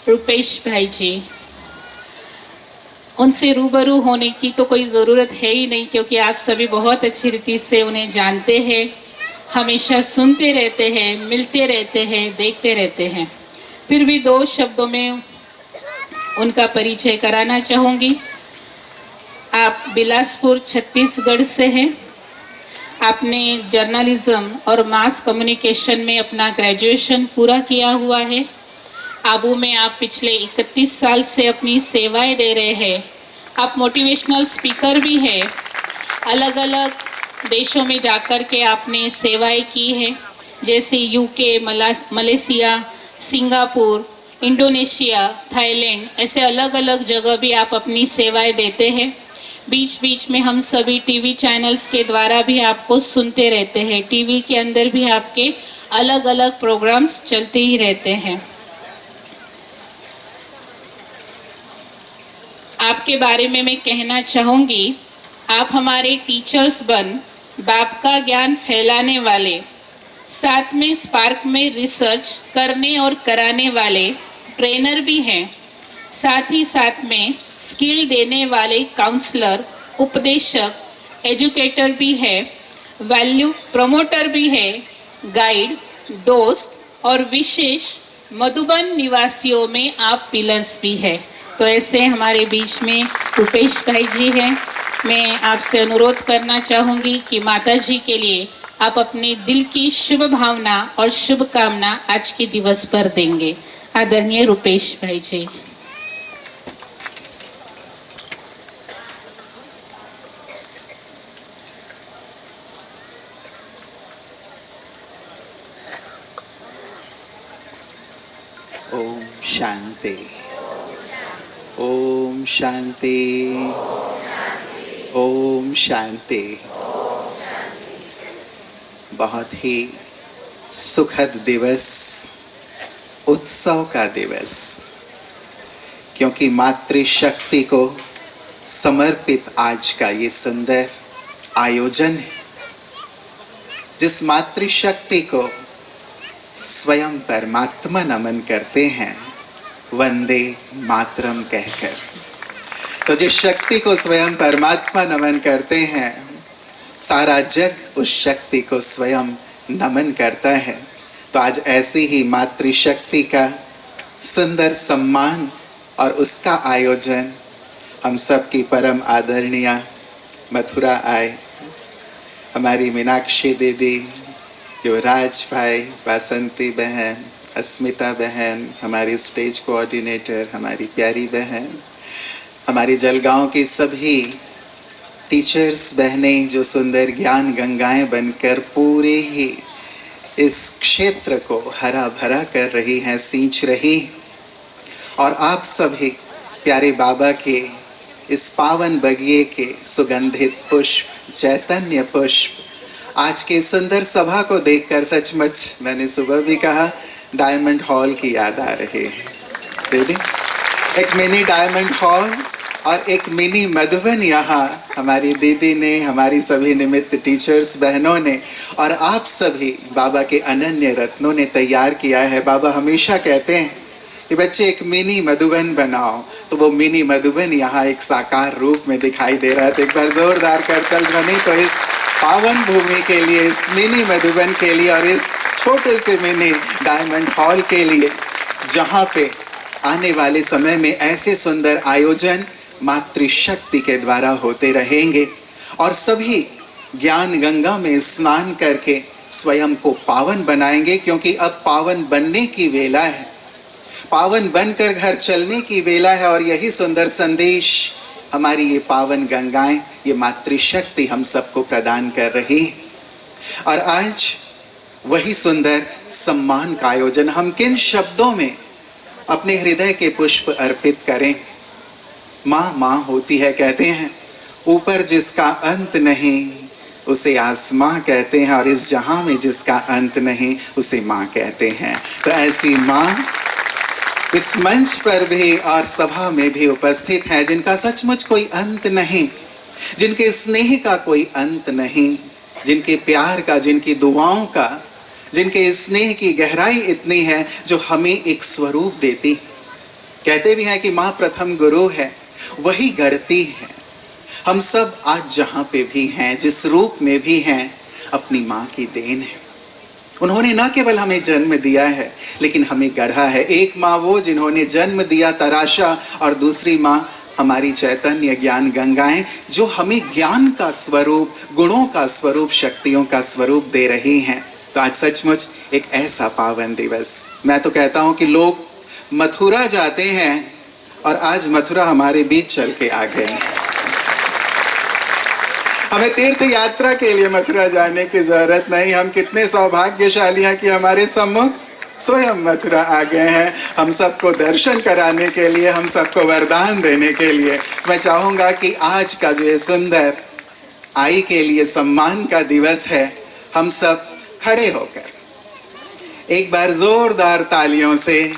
रुपेश भाई जी, उनसे रूबरू होने की तो कोई ज़रूरत है ही नहीं, क्योंकि आप सभी बहुत अच्छी रीति से उन्हें जानते हैं, हमेशा सुनते रहते हैं, मिलते रहते हैं, देखते रहते हैं। फिर भी दो शब्दों में उनका परिचय कराना चाहूँगी। आप बिलासपुर छत्तीसगढ़ से हैं। आपने जर्नलिज्म और मास कम्युनिकेशन में अपना ग्रेजुएशन पूरा किया हुआ है। आबू में आप पिछले 31 साल से अपनी सेवाएं दे रहे हैं। आप मोटिवेशनल स्पीकर भी हैं। अलग अलग देशों में जाकर के आपने सेवाएं की हैं, जैसे UK, Malaysia, Singapore, Indonesia, Thailand, ऐसे अलग अलग जगह भी आप अपनी सेवाएं देते हैं। बीच बीच में हम सभी टीवी चैनल्स के द्वारा भी आपको सुनते रहते हैं। टीवी के अंदर भी आपके अलग अलग प्रोग्राम्स चलते ही रहते हैं। आपके बारे में मैं कहना चाहूँगी, आप हमारे टीचर्स बन बाप का ज्ञान फैलाने वाले, साथ में स्पार्क में रिसर्च करने और कराने वाले ट्रेनर भी हैं, साथ ही साथ में स्किल देने वाले काउंसलर, उपदेशक, एजुकेटर भी है, वैल्यू प्रमोटर भी है, गाइड, दोस्त और विशेष मधुबन निवासियों में आप पिलर्स भी है। तो ऐसे हमारे बीच में रुपेश भाई जी हैं। मैं आपसे अनुरोध करना चाहूँगी कि माता जी के लिए आप अपने दिल की शुभ भावना और शुभकामना आज के दिवस पर देंगे। आदरणीय रुपेश भाई जी। ओम शांति, ओम शांति, ओम शांति। बहुत ही सुखद दिवस, उत्सव का दिवस, क्योंकि मातृशक्ति को समर्पित आज का ये सुंदर आयोजन है, जिस मातृशक्ति को स्वयं परमात्मा नमन करते हैं वंदे मातरम कहकर। तो जिस शक्ति को स्वयं परमात्मा नमन करते हैं, सारा जग उस शक्ति को स्वयं नमन करता है। तो आज ऐसी ही मातृशक्ति का सुंदर सम्मान और उसका आयोजन हम सब की परम आदरणीय मथुरा आए हमारी मीनाक्षी दीदी, युवराज भाई, वासंती बहन, अस्मिता बहन, हमारी स्टेज कोऑर्डिनेटर, हमारी प्यारी बहन, हमारी जलगांव की सभी टीचर्स बहनें जो सुंदर ज्ञान गंगाएं बनकर पूरे ही इस क्षेत्र को हरा भरा कर रही हैं, सींच रही, और आप सभी प्यारे बाबा के इस पावन बगिए के सुगंधित पुष्प, चैतन्य पुष्प, आज के सुंदर सभा को देखकर सचमुच मैंने सुबह भी कहा डायमंड हॉल की याद आ रही है। दीदी, एक मिनी डायमंड हॉल और एक मिनी मधुबन यहाँ हमारी दीदी ने, हमारी सभी निमित्त टीचर्स बहनों ने और आप सभी बाबा के अनन्य रत्नों ने तैयार किया है। बाबा हमेशा कहते हैं कि बच्चे एक मिनी मधुबन बनाओ, तो वो मिनी मधुबन यहाँ एक साकार रूप में दिखाई दे रहा है। तो एक बार जोरदार करतल ध्वनि तो इस पावन भूमि के लिए, इस मिनी मधुबन के लिए और इस छोटे से मिनी डायमंड हॉल के लिए, जहाँ पे आने वाले समय में ऐसे सुंदर आयोजन मातृशक्ति के द्वारा होते रहेंगे और सभी ज्ञान गंगा में स्नान करके स्वयं को पावन बनाएंगे, क्योंकि अब पावन बनने की वेला है, पावन बनकर घर चलने की वेला है। और यही सुंदर संदेश हमारी ये पावन गंगाएं, ये मातृशक्ति हम सबको प्रदान कर रही है। और आज वही सुंदर सम्मान का आयोजन हम किन शब्दों में अपने हृदय के पुष्प अर्पित करें। माँ माँ होती है कहते हैं, ऊपर जिसका अंत नहीं उसे आसमां कहते हैं, और इस जहां में जिसका अंत नहीं उसे माँ कहते हैं। तो ऐसी माँ इस मंच पर भी और सभा में भी उपस्थित है, जिनका सचमुच कोई अंत नहीं, जिनके स्नेह का कोई अंत नहीं, जिनके प्यार का, जिनकी दुआओं का, जिनके स्नेह की गहराई इतनी है जो हमें एक स्वरूप देती, कहते भी हैं कि माँ प्रथम गुरु है, वही गढ़ती है। हम सब आज जहाँ पे भी हैं, जिस रूप में भी हैं, अपनी माँ की देन है। उन्होंने न केवल हमें जन्म दिया है, लेकिन हमें गढ़ा है। एक माँ वो जिन्होंने जन्म दिया तराशा, और दूसरी माँ हमारी चैतन्य ज्ञान गंगाएं, जो हमें ज्ञान का स्वरूप, गुणों का स्वरूप, शक्तियों का स्वरूप दे रही हैं। तो आज सचमुच एक ऐसा पावन दिवस। मैं तो कहता हूँ कि लोग मथुरा जाते हैं और आज मथुरा हमारे बीच चल के आ गए हैं। हमें तीर्थ यात्रा के लिए मथुरा जाने की जरूरत नहीं। हम कितने सौभाग्यशाली हैं कि हमारे सम्मुख स्वयं मथुरा आ गए हैं, हम सबको दर्शन कराने के लिए, हम सबको वरदान देने के लिए। मैं चाहूंगा कि आज का जो ये सुंदर आई के लिए सम्मान का दिवस है, हम सब खड़े होकर एक बार जोरदार तालियों से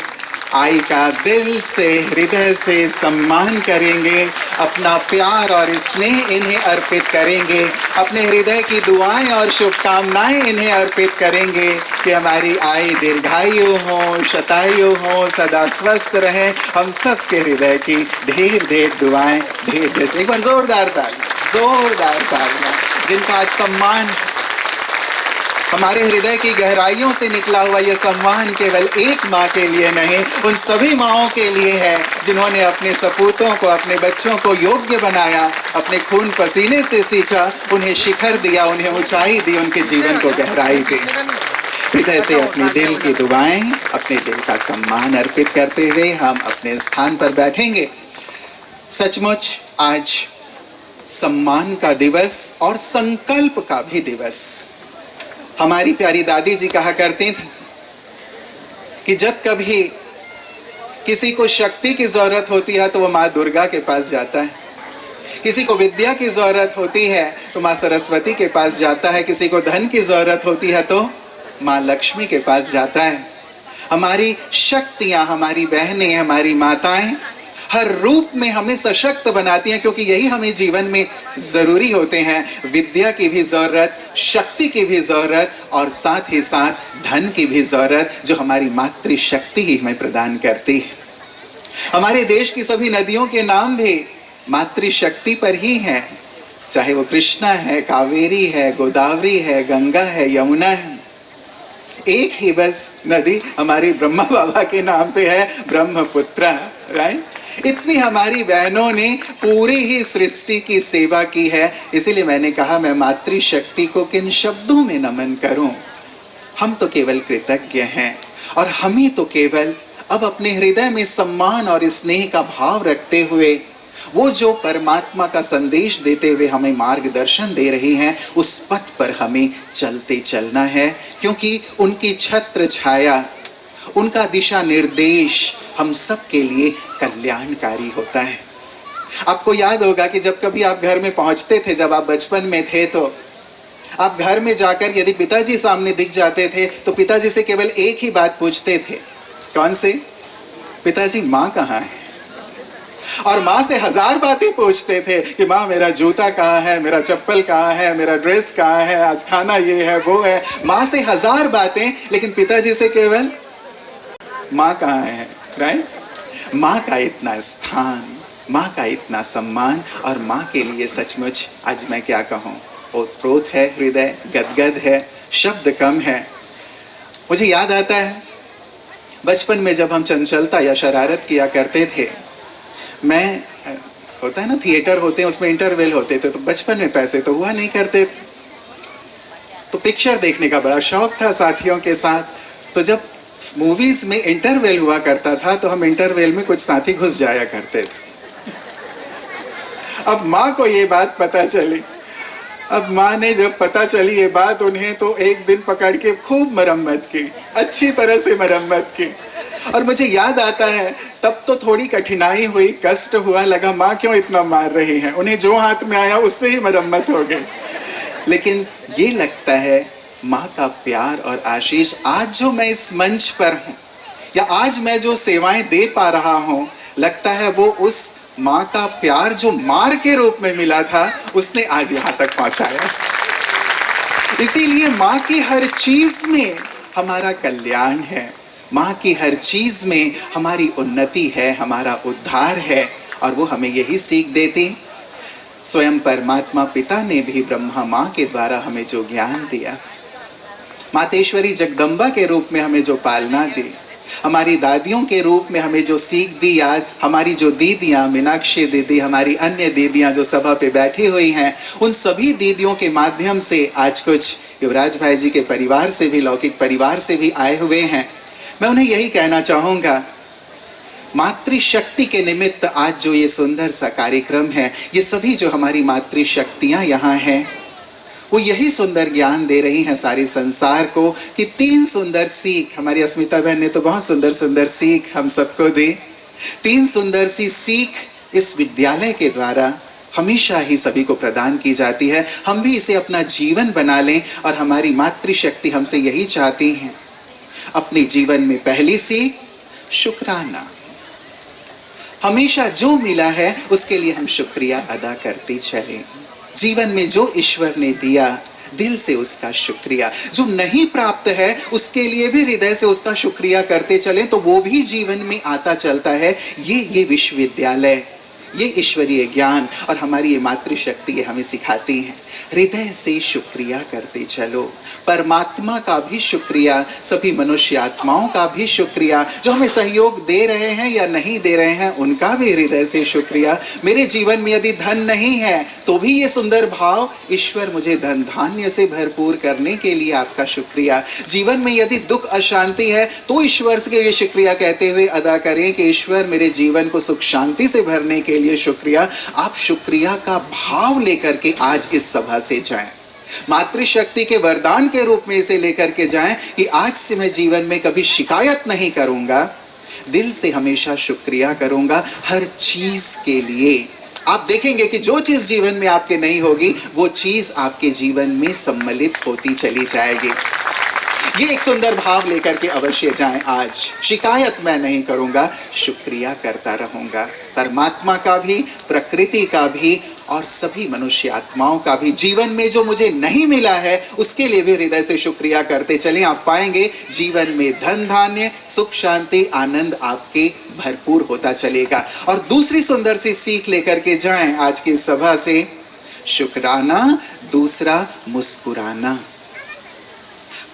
आई का दिल से, हृदय से सम्मान करेंगे, अपना प्यार और स्नेह इन्हें अर्पित करेंगे, अपने हृदय की दुआएं और शुभकामनाएं इन्हें अर्पित करेंगे कि हमारी आई दीर्घायु हो, शतायु हो, सदा स्वस्थ रहे। हम सब के हृदय की ढेर ढेर दुआएं, ढेर ढेर। एक बार जोरदार तालियां जिनका आज सम्मान, हमारे हृदय की गहराइयों से निकला हुआ यह सम्मान केवल एक माँ के लिए नहीं, उन सभी माँओं के लिए है जिन्होंने अपने सपूतों को, अपने बच्चों को योग्य बनाया, अपने खून पसीने से सींचा, उन्हें शिखर दिया, उन्हें ऊंचाई दी, उनके जीवन को गहराई दी। हृदय से अपने दिल की दुआएं, अपने दिल का सम्मान अर्पित करते हुए हम अपने स्थान पर बैठेंगे। सचमुच आज सम्मान का दिवस और संकल्प का भी दिवस। हमारी प्यारी दादी जी कहा करती थी कि जब कभी किसी को शक्ति की जरूरत होती है तो वो माँ दुर्गा के पास जाता है, किसी को विद्या की जरूरत होती है तो माँ सरस्वती के पास जाता है, किसी को धन की जरूरत होती है तो माँ लक्ष्मी के पास जाता है। हमारी शक्तियाँ, हमारी बहनें, हमारी माताएं हर रूप में हमें सशक्त बनाती हैं, क्योंकि यही हमें जीवन में जरूरी होते हैं। विद्या की भी जरूरत, शक्ति की भी जरूरत, और साथ ही साथ धन की भी जरूरत, जो हमारी मातृशक्ति ही हमें प्रदान करती है। हमारे देश की सभी नदियों के नाम भी मातृशक्ति पर ही हैं, चाहे वो कृष्णा है, कावेरी है, गोदावरी है, गंगा है, यमुना है। एक ही बस नदी हमारी ब्रह्मा बाबा के नाम पे है, ब्रह्मपुत्र, राइट। इतनी हमारी बहनों ने पूरी ही सृष्टि की सेवा की है। इसीलिए मैंने कहा मैं मातृशक्ति को किन शब्दों में नमन करूं। हम तो केवल कृतज्ञ हैं, और हम ही तो केवल अब अपने हृदय में सम्मान और स्नेह का भाव रखते हुए, वो जो परमात्मा का संदेश देते हुए हमें मार्गदर्शन दे रही हैं, उस पथ पर हमें चलते चलना है, क्योंकि उनकी छत्र छाया, उनका दिशा निर्देश हम सब के लिए कल्याणकारी होता है। आपको याद होगा कि जब कभी आप घर में पहुंचते थे, जब आप बचपन में थे, तो आप घर में जाकर यदि पिताजी सामने दिख जाते थे तो पिताजी से केवल एक ही बात पूछते थे। कौन से? पिताजी माँ कहाँ है? और माँ से 1000 बातें पूछते थे कि माँ मेरा जूता कहाँ है, मेरा चप्पल कहाँ है, मेरा ड्रेस कहाँ है, आज खाना ये है वो है। माँ से 1000 बातें, लेकिन पिताजी से केवल माँ कहाँ है, राइट। माँ का इतना स्थान, माँ का इतना सम्मान, और माँ के लिए सचमुच आज मैं क्या कहूँ, ओतप्रोत है, हृदय गदगद है, शब्द कम है। मुझे याद आता है बचपन में जब हम चंचलता या शरारत किया करते थे, मैं, होता है ना थिएटर होते हैं, उसमें इंटरवल होते थे, तो बचपन में पैसे तो हुआ नहीं करते थे, तो पिक्चर देखने का बड़ा शौक था साथियों के साथ। तो जब मूवीज में इंटरवल हुआ करता था तो हम इंटरवल में कुछ साथी घुस जाया करते थे। अब माँ को ये बात पता चली, अब माँ ने जब पता चली ये बात उन्हें, तो एक दिन पकड़ के खूब मरम्मत की, अच्छी तरह से मरम्मत की। और मुझे याद आता है तब तो थोड़ी कठिनाई हुई, कष्ट हुआ, लगा माँ क्यों इतना मार रही है, उन्हें जो हाथ में आया उससे ही मरम्मत हो गई। लेकिन ये लगता है माँ का प्यार और आशीष, आज जो मैं इस मंच पर हूँ या आज मैं जो सेवाएं दे पा रहा हूँ, लगता है वो उस माँ का प्यार जो मार के रूप में मिला था, उसने आज यहाँ तक पहुँचाया। इसीलिए माँ की हर चीज में हमारा कल्याण है। माँ की हर चीज में हमारी उन्नति है, हमारा उद्धार है, और वो हमें यही सीख देती। स्वयं परमात्मा पिता ने भी ब्रह्मा माँ के द्वारा हमें जो ज्ञान दिया, मातेश्वरी जगदम्बा के रूप में हमें जो पालना दी, हमारी दादियों के रूप में हमें जो सीख दी, आज हमारी जो दीदियाँ, मीनाक्षी दीदी, हमारी अन्य दीदियाँ जो सभा पे बैठी हुई हैं, उन सभी दीदियों के माध्यम से आज कुछ युवराज भाई जी के परिवार से भी, लौकिक परिवार से भी आए हुए हैं। मैं उन्हें यही कहना चाहूँगा, मातृशक्ति के निमित्त आज जो ये सुंदर सा कार्यक्रम है, ये सभी जो हमारी मातृशक्तियाँ यहाँ हैं, वो यही सुंदर ज्ञान दे रही हैं सारे संसार को कि 3 सुंदर सीख, हमारी अस्मिता बहन ने तो बहुत सुंदर सुंदर सीख हम सबको दी। 3 सुंदर सी सीख इस विद्यालय के द्वारा हमेशा ही सभी को प्रदान की जाती है। हम भी इसे अपना जीवन बना लें, और हमारी मातृशक्ति हमसे यही चाहती हैं। अपने जीवन में पहली सीख, शुक्राना। हमेशा जो मिला है उसके लिए हम शुक्रिया अदा करते चलें। जीवन में जो ईश्वर ने दिया, दिल से उसका शुक्रिया। जो नहीं प्राप्त है उसके लिए भी हृदय से उसका शुक्रिया करते चलें, तो वो भी जीवन में आता चलता है। ये विश्वविद्यालय, ये ईश्वरीय ज्ञान और हमारी ये मातृशक्ति ये हमें सिखाती है। हृदय से शुक्रिया करते चलो। परमात्मा का भी शुक्रिया, सभी मनुष्य आत्माओं का भी शुक्रिया, जो हमें सहयोग दे रहे हैं या नहीं दे रहे हैं उनका भी हृदय से शुक्रिया। मेरे जीवन में यदि धन नहीं है तो भी ये सुंदर भाव, ईश्वर मुझे धन धान्य से भरपूर करने के लिए आपका शुक्रिया। जीवन में यदि दुख अशांति है तो ईश्वर से ये शुक्रिया कहते हुए अदा करें कि ईश्वर मेरे जीवन को सुख शांति से भरने के लिए शुक्रिया। आप शुक्रिया का भाव लेकर के आज इस सभा से जाएं, मातृशक्ति के वरदान के रूप में इसे लेकर के जाएं कि आज से मैं जीवन में कभी शिकायत नहीं करूंगा, दिल से हमेशा शुक्रिया करूंगा हर चीज के लिए। आप देखेंगे कि जो चीज जीवन में आपके नहीं होगी वो चीज आपके जीवन में सम्मिलित होती चली जाएगी। ये एक सुंदर भाव लेकर के अवश्य जाएं। आज शिकायत मैं नहीं करूंगा, शुक्रिया करता रहूंगा। परमात्मा का भी, प्रकृति का भी और सभी मनुष्य आत्माओं का भी। जीवन में जो मुझे नहीं मिला है उसके लिए भी हृदय से शुक्रिया करते चलें। आप पाएंगे जीवन में धन धान्य, सुख शांति, आनंद आपके भरपूर होता चलेगा। और दूसरी सुंदर सी सीख लेकर के जाएं आज की सभा से, शुक्राना। दूसरा, मुस्कुराना।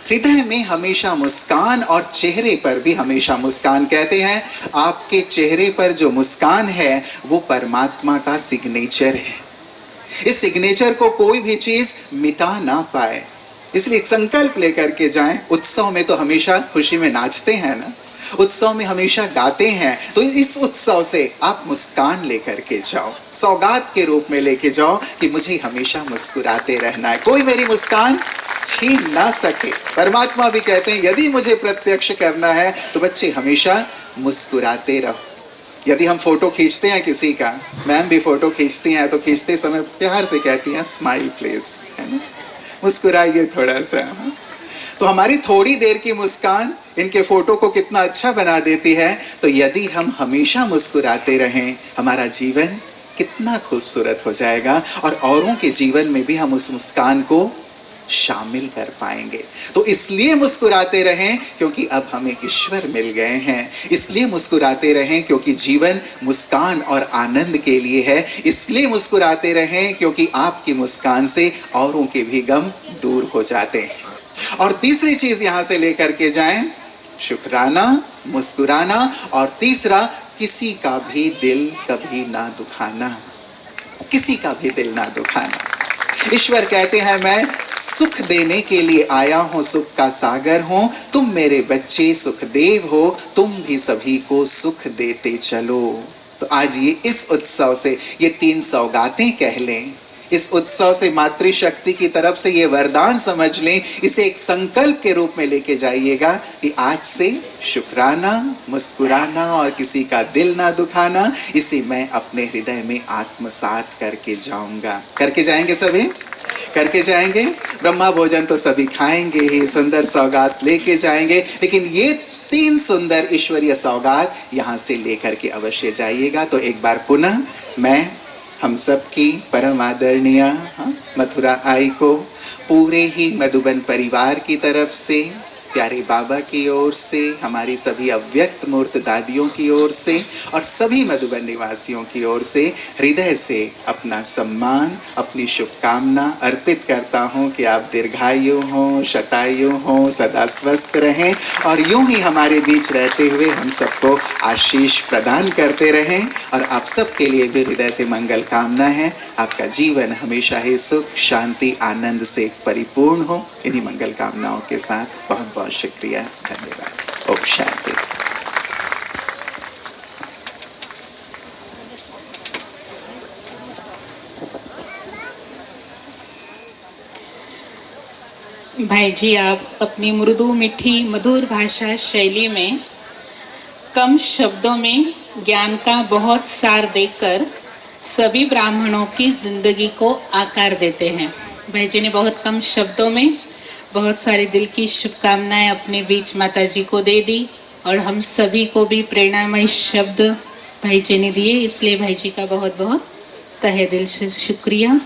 हृदय में हमेशा मुस्कान और चेहरे पर भी हमेशा मुस्कान। कहते हैं आपके चेहरे पर जो मुस्कान है वो परमात्मा का सिग्नेचर है। इस सिग्नेचर को कोई भी चीज मिटा ना पाए, इसलिए एक संकल्प लेकर के जाएं। उत्सव में तो हमेशा खुशी में नाचते हैं ना, उत्सव में हमेशा गाते हैं, तो इस उत्सव से आप मुस्कान लेकर के जाओ, सौगात के रूप में लेके जाओ कि मुझे हमेशा मुस्कुराते रहना है, कोई मेरी मुस्कान छीन ना सके। परमात्मा भी कहते हैं यदि मुझे प्रत्यक्ष करना है तो बच्चे हमेशा मुस्कुराते रहो। यदि हम फोटो खींचते हैं किसी का, मैम भी फोटो खींचती हैं, तो खींचते समय प्यार से कहती हैं स्माइल प्लीज, है ना, मुस्कुराइए थोड़ा सा। तो हमारी थोड़ी देर की मुस्कान इनके फोटो को कितना अच्छा बना देती है। तो यदि हम हमेशा मुस्कुराते रहें, हमारा जीवन कितना खूबसूरत हो जाएगा और औरों के जीवन में भी हम उस मुस्कान को शामिल कर पाएंगे। तो इसलिए मुस्कुराते रहें क्योंकि अब हमें ईश्वर मिल गए हैं। इसलिए मुस्कुराते रहें क्योंकि जीवन मुस्कान और आनंद के लिए है। इसलिए मुस्कुराते रहें क्योंकि आपकी मुस्कान से औरों के भी गम दूर हो जाते हैं। और तीसरी चीज यहां से लेकर के जाएं, शुक्राना, मुस्कुराना। और तीसरा, किसी का भी दिल कभी ना दुखाना, किसी का भी दिल ना दुखाना। ईश्वर कहते हैं मैं सुख देने के लिए आया हूं, सुख का सागर हूं, तुम मेरे बच्चे सुखदेव हो, तुम भी सभी को सुख देते चलो। तो आज ये इस उत्सव से ये 3 सौगातें कह लें, इस उत्सव से मातृशक्ति की तरफ से ये वरदान समझ लें, इसे एक संकल्प के रूप में लेके जाइएगा कि आज से शुक्राना, मुस्कुराना और किसी का दिल ना दुखाना, इसे मैं अपने हृदय में आत्मसात करके जाऊंगा। करके जाएंगे सभी, करके जाएंगे। ब्रह्मा भोजन तो सभी खाएंगे ही, सुंदर सौगात लेके जाएंगे, लेकिन ये 3 सुंदर ईश्वरीय सौगात यहाँ से लेकर के अवश्य जाइएगा। तो एक बार पुनः मैं हम सब की परम आदरणीय मथुरा आई को पूरे ही मधुबन परिवार की तरफ से प्यारे बाबा की ओर से, हमारी सभी अव्यक्त मूर्त दादियों की ओर से और सभी मधुबन निवासियों की ओर से हृदय से अपना सम्मान, अपनी शुभकामना अर्पित करता हूं कि आप दीर्घायु हों, शतायु हों, सदा स्वस्थ रहें और यूं ही हमारे बीच रहते हुए हम सबको आशीष प्रदान करते रहें। और आप सबके लिए भी हृदय से मंगल कामना है, आपका जीवन हमेशा ही सुख, शांति, आनंद से परिपूर्ण हो। इन्हीं मंगल कामनाओं के साथ बहुत बहुत शुक्रिया, धन्यवाद। ओम शांति। भाई जी, आप अपनी मृदु मीठी मधुर भाषा शैली में कम शब्दों में ज्ञान का बहुत सार देकर सभी ब्राह्मणों की जिंदगी को आकार देते हैं। भाई जी ने बहुत कम शब्दों में बहुत सारी दिल की शुभकामनाएं अपने बीच माता जी को दे दी और हम सभी को भी प्रेरणामय शब्द भाई जी ने दिए, इसलिए भाई जी का बहुत बहुत तहे दिल से शुक्रिया।